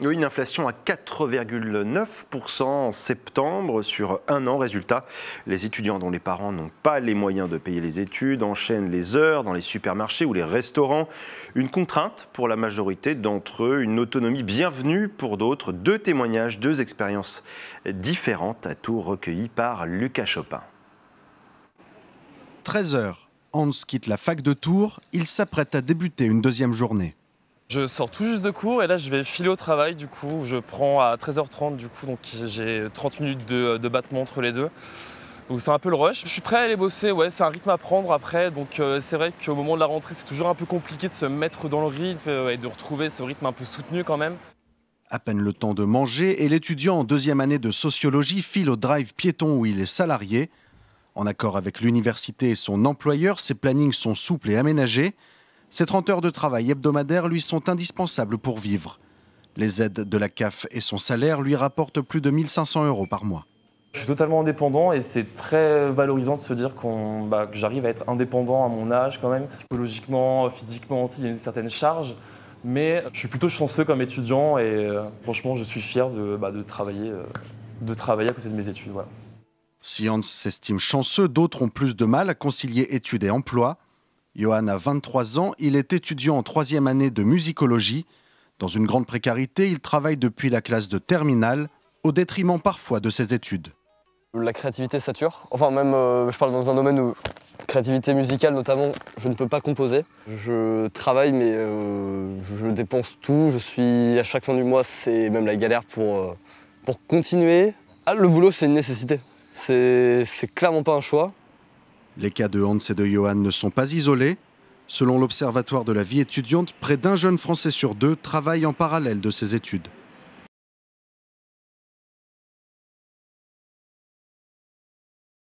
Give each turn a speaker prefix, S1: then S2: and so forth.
S1: Oui, une inflation à 4,9% en septembre sur un an. Résultat, les étudiants dont les parents n'ont pas les moyens de payer les études enchaînent les heures dans les supermarchés ou les restaurants. Une contrainte pour la majorité d'entre eux, une autonomie bienvenue pour d'autres. 2 témoignages, 2 expériences différentes, à Tours recueillies par Lucas Chopin.
S2: 13h, Hans quitte la fac de Tours. Il s'apprête à débuter une deuxième journée.
S3: Je sors tout juste de cours et là je vais filer au travail du coup. Je prends à 13h30 du coup, donc j'ai 30 minutes de battement entre les deux. Donc c'est un peu le rush. Je suis prêt à aller bosser, ouais, c'est un rythme à prendre après. Donc c'est vrai qu'au moment de la rentrée c'est toujours un peu compliqué de se mettre dans le rythme et de retrouver ce rythme un peu soutenu quand même.
S2: À peine le temps de manger et l'étudiant en deuxième année de sociologie file au drive piéton où il est salarié. En accord avec l'université et son employeur, ses plannings sont souples et aménagés. Ces 30 heures de travail hebdomadaires lui sont indispensables pour vivre. Les aides de la CAF et son salaire lui rapportent plus de 1 500 € par mois.
S3: Je suis totalement indépendant et c'est très valorisant de se dire que j'arrive à être indépendant à mon âge quand même. Psychologiquement, physiquement aussi, il y a une certaine charge. Mais je suis plutôt chanceux comme étudiant et franchement je suis fier de travailler à côté de mes études. Voilà.
S2: Si Hans s'estime chanceux, d'autres ont plus de mal à concilier études et emploi. Johan a 23 ans, il est étudiant en 3e année de musicologie. Dans une grande précarité, il travaille depuis la classe de terminale, au détriment parfois de ses études.
S4: La créativité sature, enfin même je parle dans un domaine où, créativité musicale notamment, je ne peux pas composer. Je travaille mais je dépense tout, je suis à chaque fin du mois, c'est même la galère pour continuer. Ah, le boulot c'est une nécessité, c'est clairement pas un choix.
S2: Les cas de Hans et de Johan ne sont pas isolés. Selon l'Observatoire de la vie étudiante, près d'1 jeune Français sur 2 travaille en parallèle de ses études.